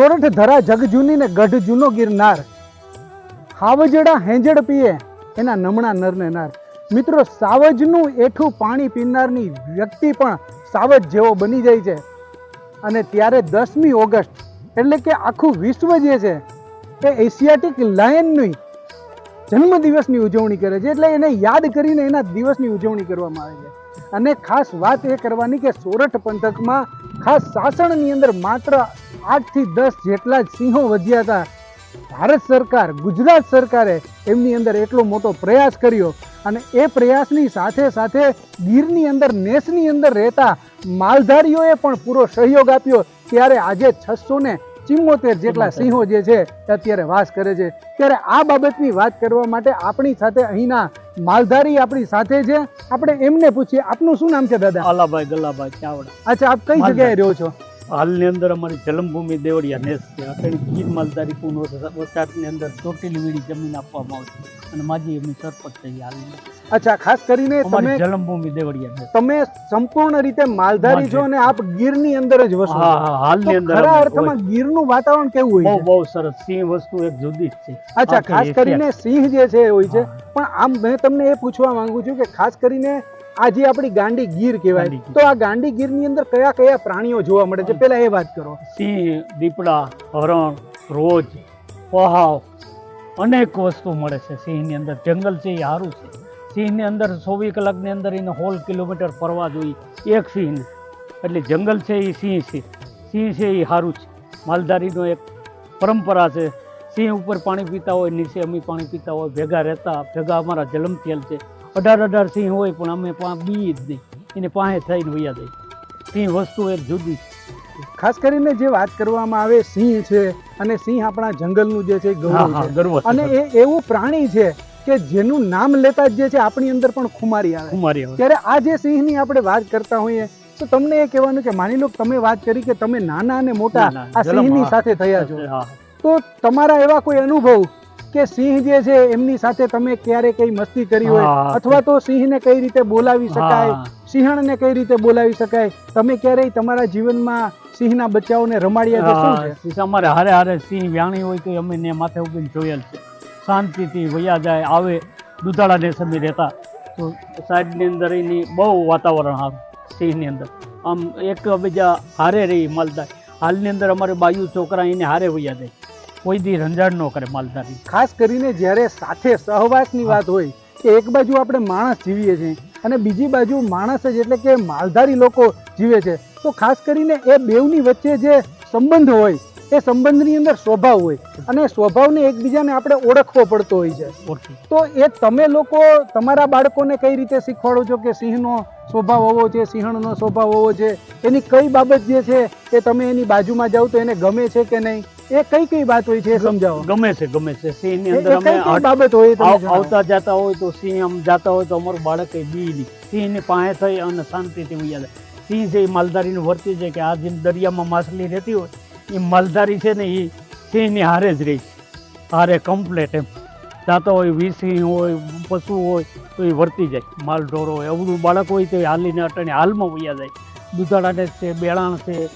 સોરઠ ધરા જગ જૂની ને ગઢ જૂનો ગિરનાર, હાવજડા હેંજડ પીએ એના નમણા નરને નાર. મિત્રો, સાવજનું એઠું પાણી પીનારની વ્યક્તિ પણ સાવજ જેવો બની જાય છે. અને ત્યારે 10મી ઓગસ્ટ એટલે કે આખું વિશ્વ જે છે એ એશિયાટિક લાયનની જન્મદિવસની ઉજવણી કરે છે. એટલે એને યાદ કરીને એના દિવસની ઉજવણી કરવામાં આવે છે. અને ખાસ વાત એ કરવાની કે સોરઠ પંથકમાં ખાસ સાસણની અંદર માત્ર 8 થી 10 જેટલા જ સિંહો વધ્યા હતા. ભારત સરકાર, ગુજરાત સરકારે એમની અંદર એટલો મોટો પ્રયાસ કર્યો અને એ પ્રયાસની સાથે સાથે ગીરની અંદર, નેસની અંદર રહેતા માલધારીઓએ પણ પૂરો સહયોગ આપ્યો. ત્યારે આજે 674 જેટલા સિંહો જે છે અત્યારે વાસ કરે છે. ત્યારે આ બાબતની વાત કરવા માટે આપણી સાથે અહીંના માલધારી આપણી સાથે છે. આપણે એમને પૂછીએ, આપનું શું નામ છે દાદા? આલાભાઈ ગલ્લાભાઈ ચાવડા. અચ્છા, આપ કઈ જગ્યાએ રહ્યો છો? હાલની અંદર અમારી જન્મભૂમિ દેવળિયા નેસ છે. અત્યારે ગીર માલધારી પૂર્ણ વસાહતની અંદર ચોટેલી વીડી જમીન આપવામાં આવશે અને માજી એમની સરપંચ છે હાલની. અચ્છા, ખાસ કરીને અમારી જન્મભૂમિ દેવળિયા નેસ. તમે સંપૂર્ણ રીતે માલધારી છો અને આપ ગીરની અંદર જ વસો. હાલની અંદર ખરા અર્થમાં ગીરનું વાતાવરણ કેવું હોય છે? બહુ સરસ. સિંહ વસ્તુ એક જુદી જ છે. અચ્છા, ખાસ કરીને સિંહ જે છે એ હોય છે. પણ આમ મેં તમને એ પૂછવા માંગુ છું કે ખાસ કરીને આ જે આપણી ગાંડી ગીર કહેવાય, તો આ ગાંડી ગીરની અંદર કયા કયા પ્રાણીઓ જોવા મળે છે? પેલા એ વાત કરો. સિંહ, દીપડા, હરણ, રોજ, પહાવ, અનેક વસ્તુ મળે છે સિંહની અંદર. જંગલ છે એ સારું છે. સિંહની અંદર 24 કલાકની અંદર એને 1/2 કિલોમીટર ફરવા જોઈએ એક સિંહને. એટલે જંગલ છે એ સિંહ છે. સિંહ છે એ સારું છે. માલધારીનો એક પરંપરા છે. સિંહ ઉપર પાણી પીતા હોય, નીચે અમે પાણી પીતા હોય, ભેગા રહેતા, ભેગા અમારા જલમ થયેલ છે. 18 સિંહ હોય પણ અમે બી જ નહીં, એને પાસે થઈને વયા જાય. સિંહ વસ્તુ એક જુદી. ખાસ કરીને જે વાત કરવામાં આવે સિંહ છે, અને સિંહ આપણા જંગલનું જે છે ગૌરવ છે. ગર્વ છે. અને એ એવું પ્રાણી છે કે જેનું નામ લેતા જ જે છે આપણી અંદર પણ ખુમારી આવે. ત્યારે આ જે સિંહની આપણે વાત કરતા હોઈએ તો તમને એ કહેવાનું કે માની લો તમે વાત કરી કે તમે નાના અને મોટા આ સિંહની સાથે થયા છો, તો તમારા એવા કોઈ અનુભવ કે સિંહ જે છે એમની સાથે તમે ક્યારે કઈ મસ્તી કરી હોય, અથવા તો સિંહને કઈ રીતે બોલાવી શકાય, સિંહણને કઈ રીતે બોલાવી શકાય, તમે ક્યારેય તમારા જીવનમાં સિંહના બચ્ચાઓને રમાડ્યા છે? શું છે અમારે હારે હારે સિંહ વ્યાણી હોય તો અમે ને માથે ઉભીને જોયેલ છે. શાંતિથી વયા જાય, આવે. દુધાળાને સમય રહેતા તો સાઈડની અંદર એની બહુ વાતાવરણ સારું સિંહની અંદર. આમ એક બીજા હારે રહી માલધાર. હાલની અંદર અમારે બાયુ છોકરા એને હારે વયા જાય, કોઈ દી રંજાડ ન કરે માલધારી. ખાસ કરીને જ્યારે સાથે સહવાસની વાત હોય કે એક બાજુ આપણે માણસ જીવીએ છીએ અને બીજી બાજુ માણસ જ એટલે કે માલધારી લોકો જીવે છે, તો ખાસ કરીને એ બેવની વચ્ચે જે સંબંધ હોય એ સંબંધની અંદર સ્વભાવ હોય અને સ્વભાવને એકબીજાને આપણે ઓળખવો પડતો હોય છે. તો એ તમે લોકો તમારા બાળકોને કઈ રીતે શીખવાડો છો કે સિંહનો સ્વભાવ હોવો છે, સિંહણનો સ્વભાવ હોવો છે? એની કઈ બાબત જે છે એ તમે એની બાજુમાં જાઓ તો એને ગમે છે કે નહીં? એ કઈ કઈ વાત હોય છે સમજાવો. ગમે છે, ગમે છે. સિંહની અંદર અમે બાબત હોય આવતા જતા હોય તો સિંહ આમ જતા હોય તો અમારું બાળક એ બી નહીં, સિંહની પાસે થઈ અને શાંતિથી વયા જાય. સિંહ છે એ માલધારીનું વર્તી છે કે આ જેમ દરિયામાં માછલી રહેતી હોય એ માલધારી છે ને એ સિંહની હારે જ રહી છે, હારે કમ્પ્લેટ. એમ જાતો હોય, વિસિંહ હોય, પશુ હોય તો એ વર્તી જાય. માલ ઢોરો હોય, અવળું બાળક હોય તો એ હાલીને અટાણે હાલમાં વયા જાય. દુધાળાને છે, બેળાણ છે,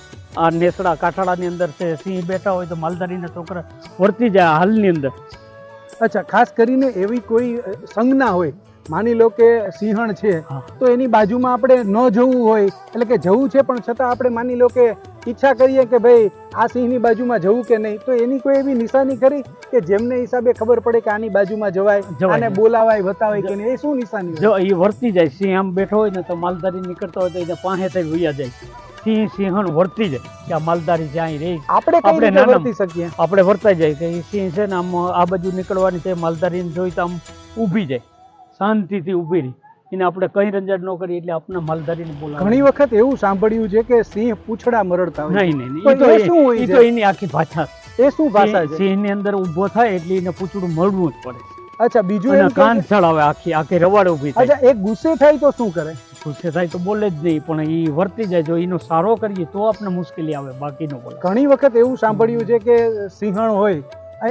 આ નેસડા કાંઠાળાની અંદર છે, સિંહ બેઠા હોય તો માલધારીના છોકરા વર્તી જાય હાલની અંદર. અચ્છા, ખાસ કરીને એવી કોઈ સંજ્ઞા હોય, માની લો કે સિંહણ છે તો એની બાજુમાં આપણે ન જવું હોય, એટલે કે જવું છે પણ છતાં આપણે માની લો કે ઈચ્છા કરીએ કે ભાઈ આ સિંહની બાજુમાં જવું કે નહીં, તો એની કોઈ એવી નિશાની ખરી કે જેમને હિસાબે ખબર પડે કે આની બાજુમાં જવાય, આને બોલાવાય, બતાવાય કે નહીં? એ શું નિશાની? જો એ વર્તી જાય. સિંહ આમ બેઠો હોય ને તો માલધારી નીકળતો હોય તો એને પાસે થઈ વયા જાય. સિંહ સિંહણ વર્તી જાય કે આ માલધારી જ્યાં રહી. આપણે વર્તી શકીએ? આપણે વર્તાઈ જાય કે સિંહ છે ને આમ આ બાજુ નીકળવાની છે, માલધારીને જોઈ તો આમ ઊભી જાય, શાંતિથી ઊભી રહી. એને આપણે કઈ રંજાડ ન કરીએ એટલે આપણે માલધારીને બોલાવે. ઘણી વખત એવું સાંભળ્યું છે કે સિંહ પૂંછડા મરડતા હોય. નહીં, એ તો એની આખી ભાષા. એ શું ભાષા છે? સિંહની અંદર ઊભો થાય એટલે એને પૂંછડું મળવું જ પડે. અચ્છા, બીજું કાન ચડાવે, આખી રવાડ ઊભી થાય. અચ્છા, એક ગુસ્સે થાય તો શું કરે? ગુસ્સે થાય તો બોલે જ નહીં, પણ એ વર્તી જાય. જો એનો સારો કરીએ તો આપણે મુશ્કેલી આવે, બાકી ન બોલે. ઘણી વખત એવું સાંભળ્યું છે કે સિંહણ હોય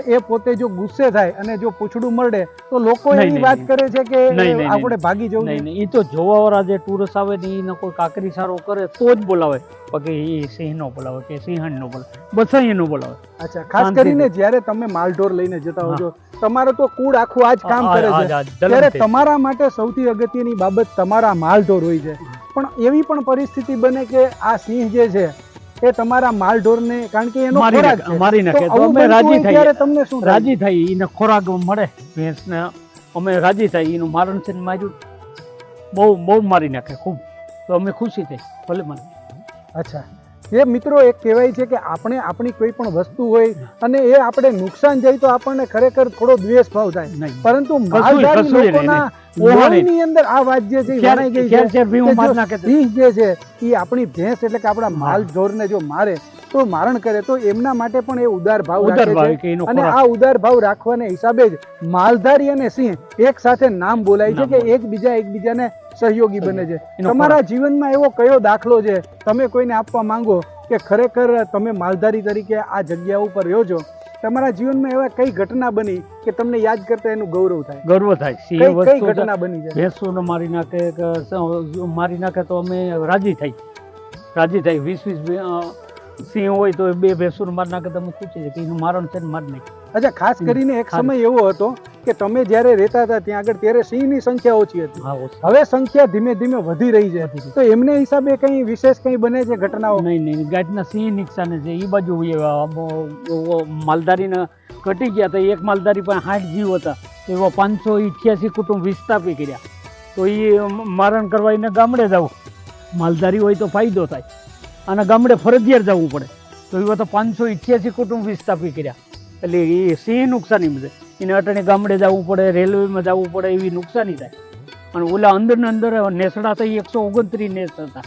એ પોતે જો ગુસ્સે થાય અને જો પૂછડું મળે તો લોકો નહીં, એવી નહીં, વાત નહીં. કરે છે કે નહીં, નહીં, આપણે ભાગી જવું નહીં જોઈએ. નહીં, એ તો જોવાવાળા જે ટુરિસ્ટ આવે ને એને કોઈ કાકરી સારો કરે તો જ બોલાવે, બાકી એ સિંહ નો બોલાવે કે સિંહણ નો બોલાવે, બસાઈ નો બોલાવે. અચ્છા, ખાસ શાંતિથી. કરીને જ્યારે તમે માલઢોર લઈને જતા હો છો, તમારો તો કુળ આખું આ જ કામ કરે આ- છે, આ- આ ત્યારે જલમથી. તમારા માટે સૌથી અગત્યની બાબત તમારા માલઢોર હોય છે. પણ એવી પણ પરિસ્થિતિ બને કે આ સિંહ જે છે એ તમારા માલઢોરને, કારણ કે એનો મારી ખોરાક નાખે, છે, મારી તો નાખે તો આવું અમે બનતું રાજી હોય ત્યારે થઈએ, તમને શું થાય? રાજી થાય, એને ખોરાક મળે ભેંસને, અમે રાજી થાય, એનું મારણ છે ને માર્યું, બહુ બહુ મારી નાખે ખૂબ, તો અમે ખુશી થઈ ભલે મને. અચ્છા, એ મિત્રો એક કહેવાય છે કે આપણે આપણી કોઈ પણ વસ્તુ હોય અને એ આપણે નુકસાન જાય તો આપણને ખરેખર થોડો દ્વેષ ભાવ થાય, નહીં પરંતુ કશું માલધારી નહીં, લોકોના ઓહાણી. લોહીની અંદર આ વાત જે છે એ ખેર- વણાઈ ગઈ ખેર છે ખેર ભીમ કે માર જો નાખે છે. સિંહ જે છે એ આપણી ભેંસ એટલે કે આપણા માલઢોરને જો મારે તો મારણ કરે તો એમના માટે પણ એ ઉદાર ભાવ ઉદાર રાખે ભાવ છે. કે એનો અને ખોરાક. આ ઉદાર ભાવ રાખવાને હિસાબે જ માલધારી અને સિંહ એક સાથે નામ બોલાય છે નામ કે બોલાય. એકબીજાને સહયોગી બને છે. એનો તમારા જીવનમાં એવો કયો દાખલો છે તમે કોઈને આપવા માંગો કે ખરેખર તમે માલધારી તરીકે આ જગ્યા ઉપર રહ્યો છો, તમારા જીવનમાં એવા કઈ ઘટના બની કે તમને યાદ કરતા એનું ગૌરવ થાય? ગર્વ થાય. સિંહ કઈ કઈ વસ્તુ છે, ઘટના બની છે? ભેંસોને મારી નાખે કે મારી નાખે તો અમે રાજી થઈ, રાજી થઈ. 20 સિંહ હોય તો 2 ભેંસોને મારી નાખે તો અમે ખુશી છે કે એનું મારણ છે ને મારી નાખે. અચ્છા, ખાસ કરીને એક ખાસ. સમય એવો હતો કે તમે જ્યારે રહેતા હતા ત્યાં આગળ ત્યારે સિંહની સંખ્યા ઓછી હતી, હા ઓછા. હવે સંખ્યા ધીમે ધીમે વધી રહી છે, વધી રહી. તો એમને હિસાબે કઈ વિશેષ કઈ બને છે ઘટનાઓ? નહીં નહીં, ગાયના સિંહ નુકસાન છે એ બાજુ માલધારીને ઘટી ગયા હતા. એક માલધારી પાસે 60 જીવ હતા, તો એવા 588 કુટુંબ વિસ્થાપી કર્યા. તો એ મારણ કરવા એને ગામડે જવું, માલધારી હોય તો ફાયદો થાય, અને ગામડે ફરજિયાત જવું પડે. તો એવા તો 588 કુટુંબ વિસ્થાપી કર્યા. એટલે એ સિંહ નુકસાની છે, એને અટાણે ગામડે જવું પડે, રેલવેમાં જવું પડે, એવી નુકસાની થાય. અને ઓલા અંદર ને અંદર નેસડા થઈ 129 નેસ હતા,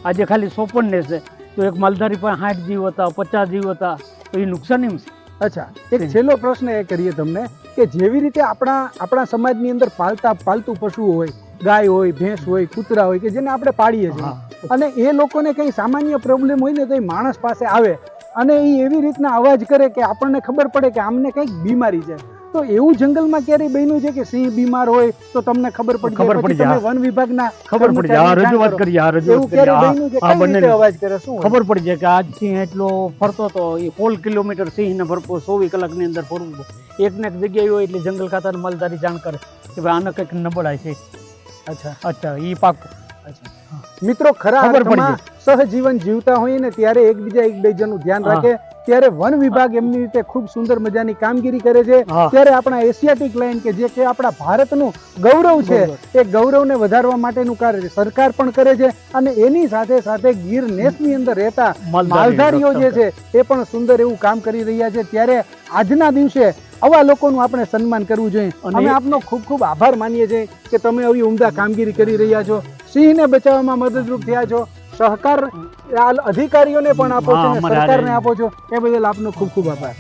આજે ખાલી 54 નેસ છે. તો એક માલધારી પાસે 60 જીવ હતા, 50 જીવ હતા, તો એ નુકસાની છે. અચ્છા, એક છેલ્લો પ્રશ્ન એ કરીએ તમને કે જેવી રીતે આપણા સમાજની અંદર પાલતુ પશુઓ હોય, ગાય હોય, ભેંસ હોય, કૂતરા હોય કે જેને આપણે પાળીએ છીએ, હા. અને એ લોકોને કંઈ સામાન્ય પ્રોબ્લેમ હોય ને તો એ માણસ પાસે આવે અને એ એવી રીતના અવાજ કરે કે આપણને ખબર પડે કે આમને કંઈક બીમારી છે. તો એવું જંગલમાં ક્યારેય બન્યું છે કે સિંહ બીમાર હોય તો તમને ખબર પડી ખબર જાય, પડી પછી જાય. તમે વન વિભાગના ખબર પડી જાય. આ કર્મચારીને રજૂઆત જાણ કરો? કરી, આ એવું રજૂઆત કરી, ક્યારે આ બન્યું કે આ કઈ રીતે બંને અવાજ કરે? શું હોય? ખબર પડી જાય કે આજ સિંહ એટલો ફરતો હતો, એ 16 કિલોમીટર સિંહને ફરવો, 24 કલાકની અંદર ફરવું. એક ને એક જગ્યાએ હોય એટલે જંગલ ખાતાની માલધારી જાણ કરે કે ભાઈ આને કંઈક નબળાઈ છે. અચ્છા, અચ્છા, એ પાકું. મિત્રો ખરા ખબર પડી અર્થમાં સહજીવન જીવતા હોય ને ત્યારે એકબીજાનું ધ્યાન હા. રાખે, ત્યારે વન વિભાગ એમની રીતે ખૂબ સુંદર મજાની કામગીરી કરે છે. હા. ત્યારે આપણા એશિયાટિક લાયન કે જે કે આપણા ભારતનું ગૌરવ છે, એ ગૌરવને વધારવા માટેનું કાર્ય સરકાર પણ કરે છે, અને એની સાથે સાથે ગીર નેસની અંદર રહેતા માલધારીઓ જે છે એ પણ સુંદર એવું કામ કરી રહ્યા છે. ત્યારે આજના દિવસે આવા લોકોનું આપણે સન્માન કરવું જોઈએ. અને અમે આપનો ખૂબ ખૂબ આભાર માનીએ છીએ કે તમે આવી ઉમદા કામગીરી કરી રહ્યા છો, સિંહને બચાવવામાં મદદરૂપ થયા છો, સહકાર અધિકારીઓને પણ આપો છો અને હા, અમારે સરકારને આપો છો, એ બદલ આપનો ખૂબ ખૂબ આભાર.